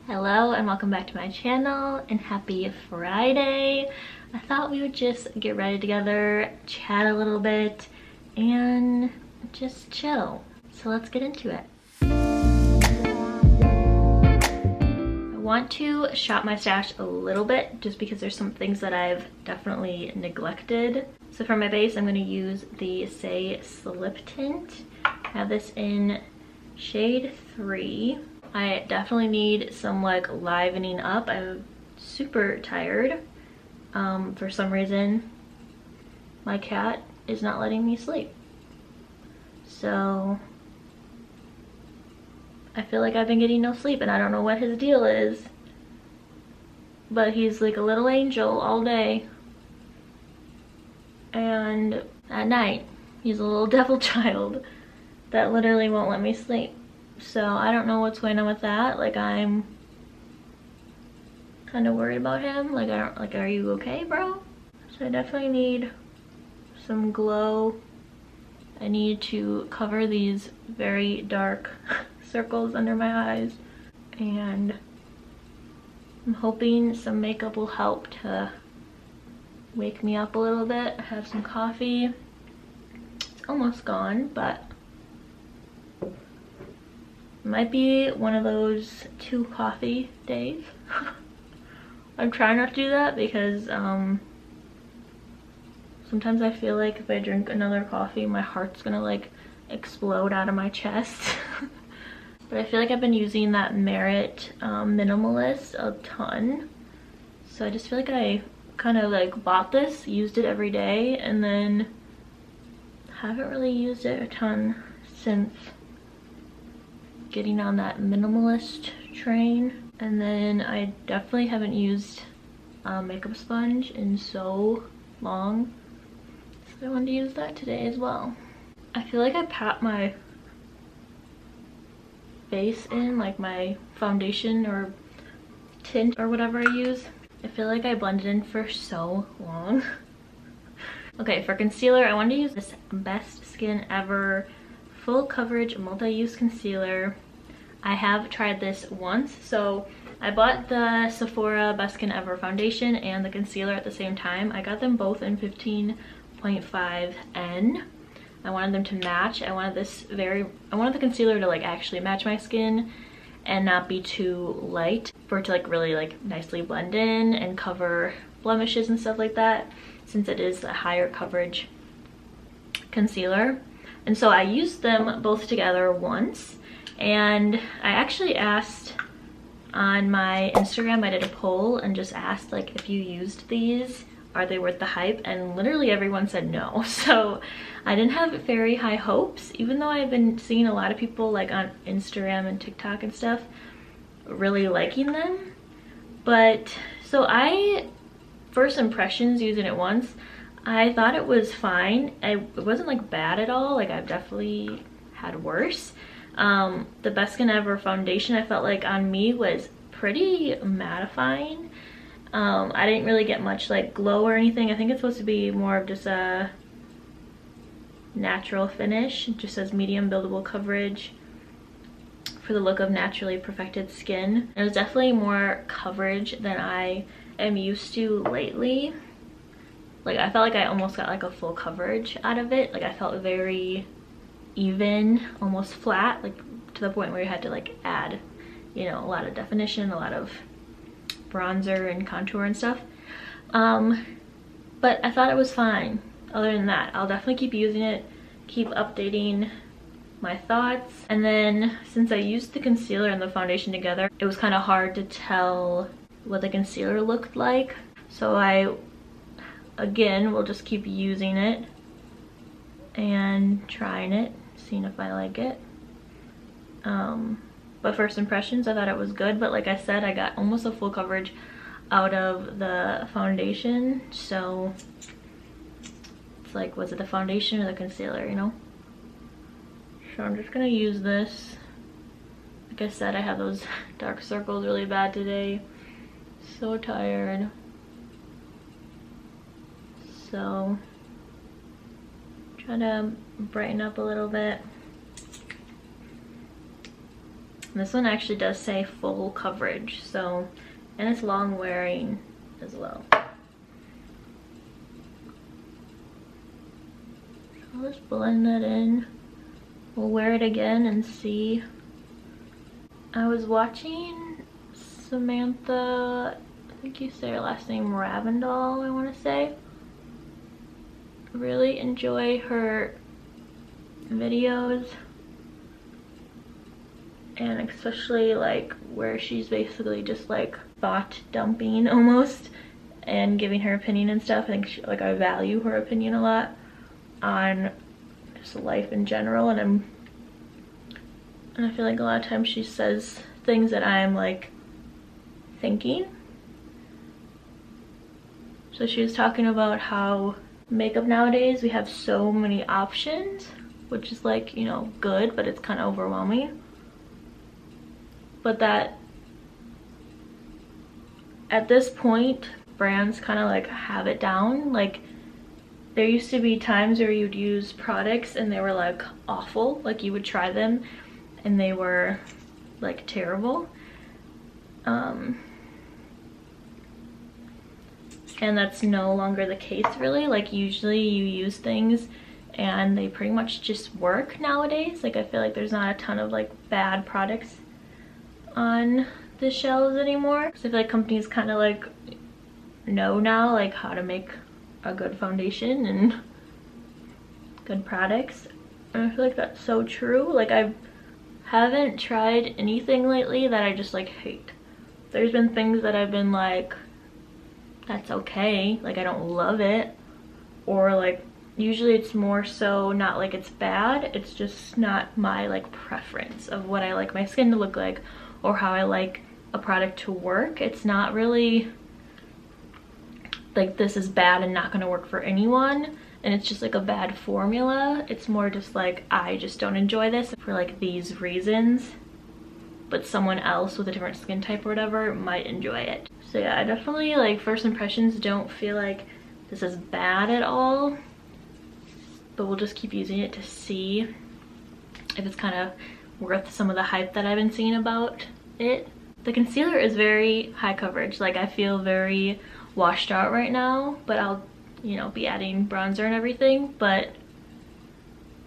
Hello and welcome back to my channel and happy Friday. I thought we would just get ready together, chat a little bit, and just chill. So let's get into it. I want to shop my stash a little bit just because there's some things that I've definitely neglected. So for my base, I'm going to use the Say Slip Tint. I have this in shade 3. I definitely need some like livening up. I'm super tired. For some reason, my cat is not letting me sleep. So I feel like I've been getting no sleep and I don't know what his deal is. But he's like a little angel all day. And at night, he's a little devil child that literally won't let me sleep. So I don't know what's going on with that. Like, I'm kind of worried about him. Like, are you okay, bro? So I definitely need some glow. I need to cover these very dark circles under my eyes. And I'm hoping some makeup will help to wake me up a little bit. I have some coffee. It's almost gone, but might be one of those 2 coffee days. I'm trying not to do that because sometimes I feel like if I drink another coffee, my heart's gonna like explode out of my chest. But I feel like I've been using that Merit Minimalist a ton. So I just feel like I kind of like bought this, used it every day, and then haven't really used it a ton since getting on that minimalist train. And then I definitely haven't used a makeup sponge in so long, so I wanted to use that today as well. I feel like I pat my face in, like my foundation or tint or whatever I use. I feel like I blended in for so long. Okay, for concealer, I wanted to use this Best Skin Ever Full Coverage Multi-Use Concealer. I have tried this once, so I bought the Sephora Best Skin Ever foundation and the concealer at the same time. I got them both in 15.5N. I wanted them to match. I wanted the concealer to like actually match my skin and not be too light, for it to like really like nicely blend in and cover blemishes and stuff like that, since it is a higher coverage concealer. And so I used them both together once. And I actually asked on my Instagram, I did a poll and just asked like, if you used these, are they worth the hype? And literally everyone said no. So I didn't have very high hopes, even though I've been seeing a lot of people like on Instagram and TikTok and stuff really liking them. But so first impressions using it once, I thought it was fine. It wasn't like bad at all. Like, I've definitely had worse. The Best Skin Ever foundation, I felt like on me was pretty mattifying. I didn't really get much like glow or anything. I think it's supposed to be more of just a natural finish. It just says medium buildable coverage for the look of naturally perfected skin. It was definitely more coverage than I am used to lately. Like, I felt like I almost got like a full coverage out of it. Like, I felt very even, almost flat, like to the point where you had to like add, you know, a lot of definition, a lot of bronzer and contour and stuff. But I thought it was fine. Other than that, I'll definitely keep using it, keep updating my thoughts. And then since I used the concealer and the foundation together, it was kind of hard to tell what the concealer looked like. So I, again, will just keep using it and trying it, seeing if I like it. But first impressions, I thought it was good, but like I said, I got almost a full coverage out of the foundation. So it's like, was it the foundation or the concealer, you know? So I'm just gonna use this. Like I said, I have those dark circles really bad today. So tired. So try to brighten up a little bit. And this one actually does say full coverage, so, and it's long wearing as well. I'll just blend that in. We'll wear it again and see. I was watching Samantha, I think you say her last name, Ravindall, I want to say. Really enjoy her videos, and especially like where she's basically just like thought dumping almost and giving her opinion and stuff. I think she, like, I value her opinion a lot on just life in general, and I feel like a lot of times she says things that I'm like thinking. So she was talking about how makeup nowadays we have so many options, which is like, you know, good, but it's kind of overwhelming. But that at this point brands kind of like have it down. Like there used to be times where you'd use products and they were like awful, like you would try them and they were like terrible. And that's no longer the case really. Like usually you use things and they pretty much just work nowadays. Like I feel like there's not a ton of like bad products on the shelves anymore. So I feel like companies kind of like know now like how to make a good foundation and good products. And I feel like that's so true. Like I haven't tried anything lately that I just like hate. There's been things that I've been like, that's okay, like I don't love it, or like usually it's more so not like it's bad, it's just not my like preference of what I like my skin to look like or how I like a product to work. It's not really like this is bad and not gonna work for anyone and it's just like a bad formula. It's more just like I just don't enjoy this for like these reasons, but someone else with a different skin type or whatever might enjoy it. So yeah, I definitely like first impressions don't feel like this is bad at all, but we'll just keep using it to see if it's kind of worth some of the hype that I've been seeing about it. The concealer is very high coverage. Like I feel very washed out right now, but I'll, you know, be adding bronzer and everything, but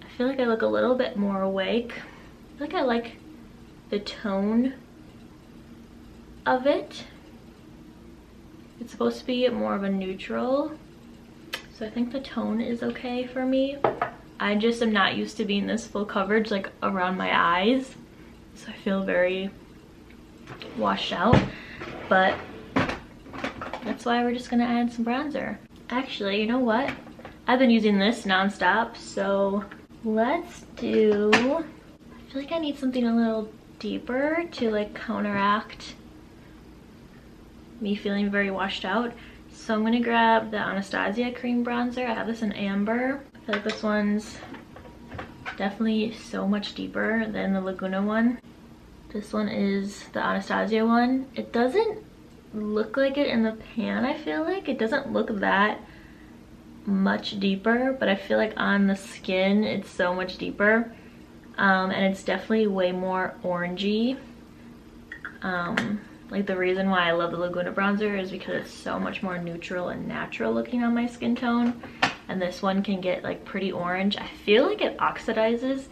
I feel like I look a little bit more awake. I feel like I like the tone of it. It's supposed to be more of a neutral, so I think the tone is okay for me. I just am not used to being this full coverage like around my eyes, so I feel very washed out, but that's why we're just gonna add some bronzer. Actually, you know what? I've been using this nonstop, so let's do, I feel like I need something a little deeper to like counteract me feeling very washed out. So I'm gonna grab the Anastasia cream bronzer. I have this in amber. I feel like this one's definitely so much deeper than the Laguna one. This one is the Anastasia one. It doesn't look like it in the pan. I feel like it doesn't look that much deeper, but I feel like on the skin it's so much deeper, and it's definitely way more orangey. Like the reason why I love the Laguna bronzer is because it's so much more neutral and natural looking on my skin tone, and this one can get like pretty orange. I feel like it oxidizes.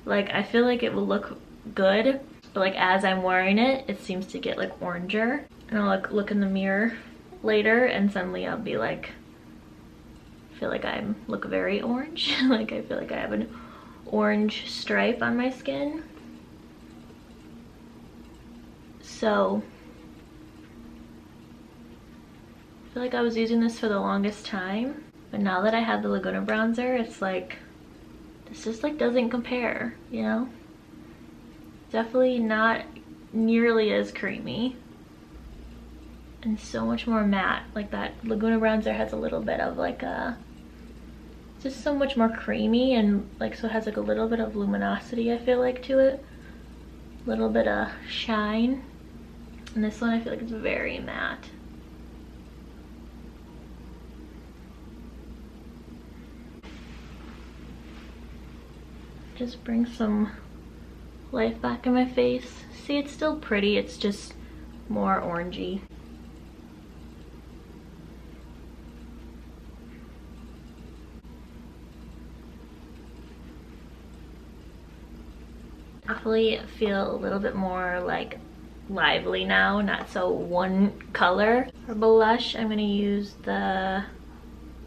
Like I feel like it will look good, but like as I'm wearing it, it seems to get like oranger. And I'll like look in the mirror later and suddenly I'll be like, I feel like I look very orange. Like I feel like I have an orange stripe on my skin. So I feel like I was using this for the longest time, but now that I have the Laguna bronzer, it's like this just like doesn't compare, you know? Definitely not nearly as creamy and so much more matte. Like that Laguna bronzer has a little bit of like a, just so much more creamy, and like so it has like a little bit of luminosity I feel like to it, a little bit of shine. And this one I feel like it's very matte. Just bring some life back in my face. See, it's still pretty, it's just more orangey. Definitely feel a little bit more like lively now, not so one color. For blush, I'm gonna use the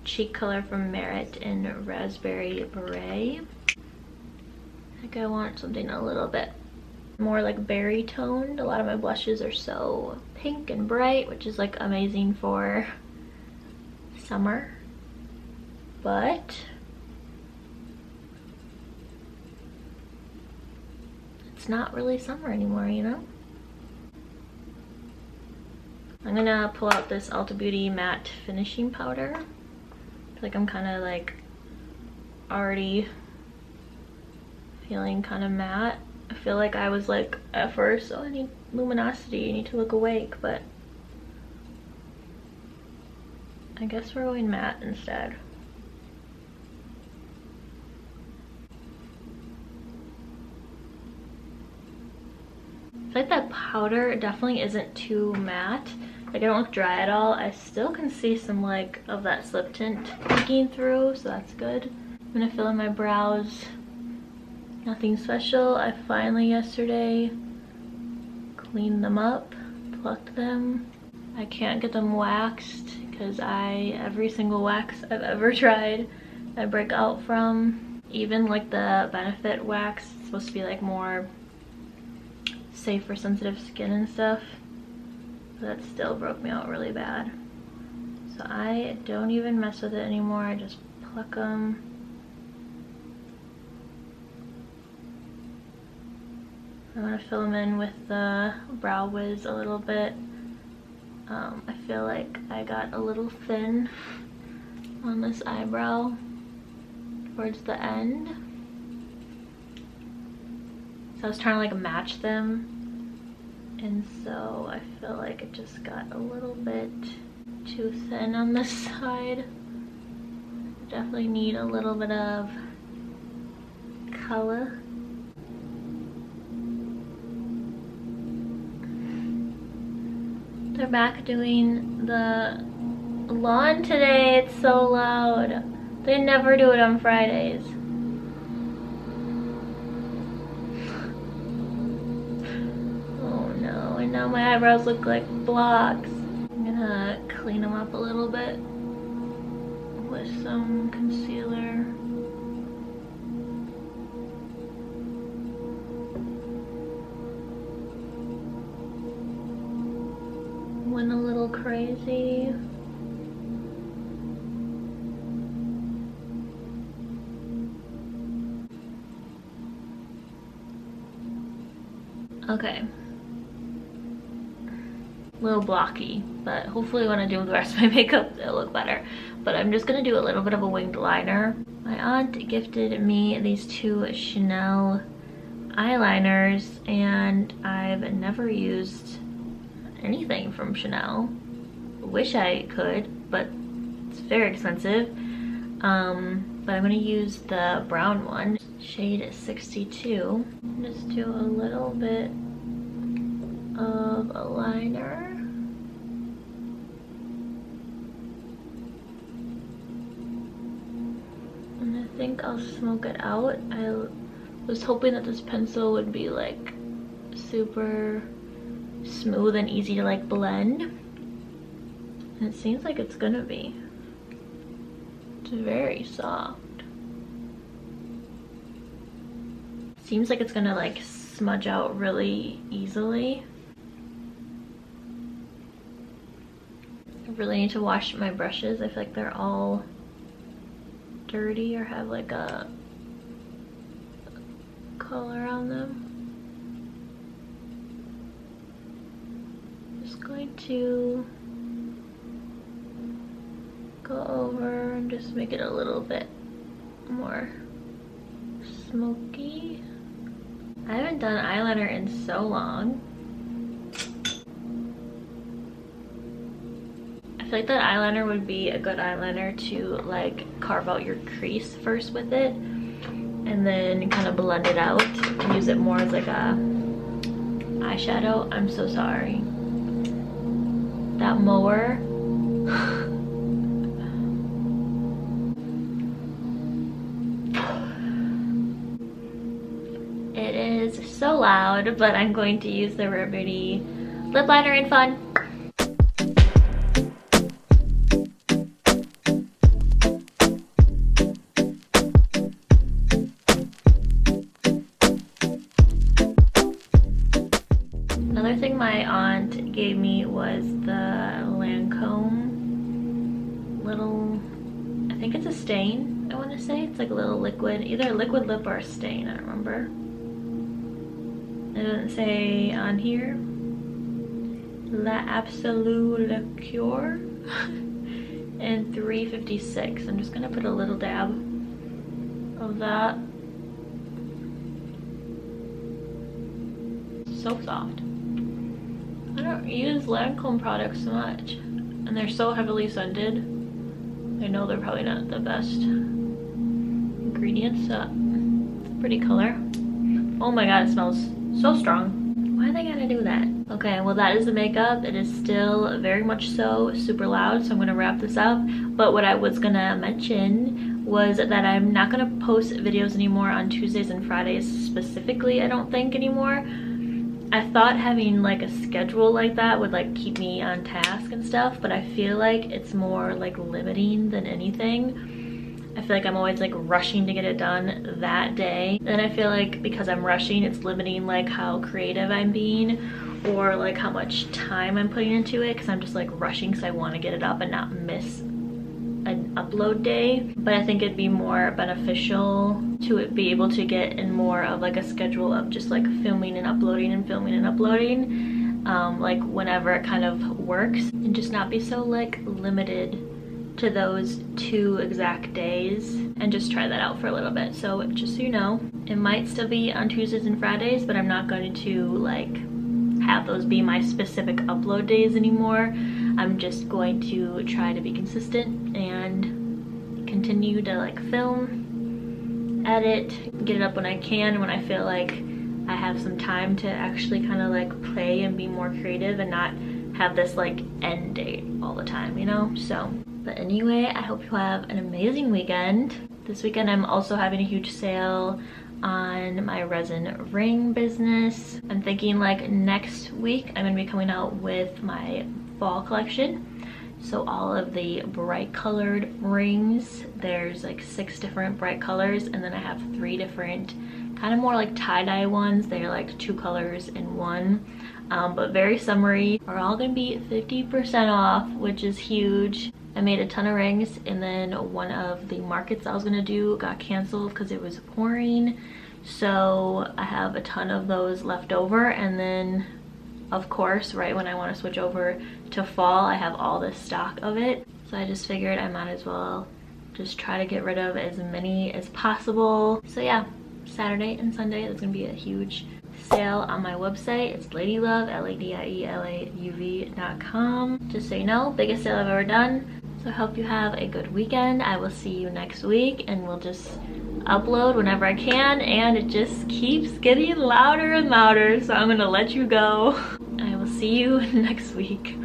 cheek color from Merit in Raspberry Beret. I think I want something a little bit more like berry toned. A lot of my blushes are so pink and bright, which is like amazing for summer, but it's not really summer anymore, you know? I'm gonna pull out this Ulta Beauty matte finishing powder. I feel like I'm kind of like already feeling kind of matte. I feel like I was like at first, oh, I need luminosity, I need to look awake, but I guess we're going matte instead. I feel like that powder definitely isn't too matte. Like, I don't look dry at all. I still can see some like of that slip tint peeking through, so that's good. I'm gonna fill in my brows. Nothing special. I finally yesterday cleaned them up, plucked them. I can't get them waxed because every single wax I've ever tried I break out from. Even like the Benefit wax, it's supposed to be like more safe for sensitive skin and stuff, but that still broke me out really bad. So I don't even mess with it anymore. I just pluck them. I'm gonna fill them in with the Brow Wiz a little bit. I feel like I got a little thin on this eyebrow towards the end, so I was trying to like match them, and so I feel like it just got a little bit too thin on this side. Definitely need a little bit of color. They're back doing the lawn today. It's so loud. They never do it on Fridays. Oh no, and now my eyebrows look like blocks. I'm gonna clean them up a little bit with some concealer. Went a little crazy. Okay. A little blocky, but hopefully when I do the rest of my makeup it'll look better. But I'm just gonna do a little bit of a winged liner. My aunt gifted me these two Chanel eyeliners, and I've never used anything from Chanel. Wish I could, but it's very expensive. But I'm gonna use the brown one, shade 62. Just do a little bit of a liner. And I think I'll smoke it out. I was hoping that this pencil would be like super smooth and easy to like blend, and it seems like it's gonna be. It's very soft. Seems like it's gonna like smudge out really easily. I really need to wash my brushes. I feel like they're all dirty or have like a color on them. Just going to go over and just make it a little bit more smoky. I haven't done eyeliner in so long. I feel like that eyeliner would be a good eyeliner to like carve out your crease first with it, and then kind of blend it out and use it more as like a eyeshadow. I'm so sorry. That mower. It is so loud, but I'm going to use the Remedy lip liner in Fun. Another thing my aunt gave me was the Lancome little, I think it's a stain, I want to say. It's like a little liquid, either a liquid lip or a stain, I don't remember. It doesn't say on here. La Absolute Cure and 356. I'm just gonna put a little dab of that. So soft. I don't use Lancome products so much, and they're so heavily scented. I know they're probably not the best ingredients. It's a pretty color. Oh my god, it smells so strong. Why they gotta do that? Okay, well that is the makeup. It is still very much so super loud, so I'm gonna wrap this up. But what I was gonna mention was that I'm not gonna post videos anymore on Tuesdays and Fridays specifically, I don't think anymore. I thought having like a schedule like that would like keep me on task and stuff, but I feel like it's more like limiting than anything. I feel like I'm always like rushing to get it done that day. Then I feel like because I'm rushing, it's limiting like how creative I'm being or like how much time I'm putting into it, because I'm just like rushing because I want to get it up and not miss an upload day. But I think it'd be more beneficial to be able to get in more of like a schedule of just like filming and uploading and filming and uploading, like whenever it kind of works, and just not be so like limited to those 2 exact days, and just try that out for a little bit. So just so you know, it might still be on Tuesdays and Fridays, but I'm not going to like have those be my specific upload days anymore. I'm just going to try to be consistent and continue to like film, edit, get it up when I can, when I feel like I have some time to actually kind of like play and be more creative and not have this like end date all the time, you know? So, but anyway, I hope you have an amazing weekend. This weekend I'm also having a huge sale on my resin ring business. I'm thinking like next week I'm gonna be coming out with my fall collection. So all of the bright colored rings, there's like 6 different bright colors, and then I have 3 different kind of more like tie-dye ones. They're like 2 colors in one, but very summery. Are all gonna be 50% off, which is huge. I made a ton of rings, and then one of the markets I was gonna do got canceled because it was pouring. So I have a ton of those left over, and then of course right when I want to switch over to fall, I have all this stock of it. So I just figured I might as well just try to get rid of as many as possible. So yeah, Saturday and Sunday there's gonna be a huge sale on my website. It's ladylove, LADIELAUV.com. Just so you know, biggest sale I've ever done. So I hope you have a good weekend. I will see you next week, and we'll just upload whenever I can, and it just keeps getting louder and louder, so I'm gonna let you go. I will see you next week.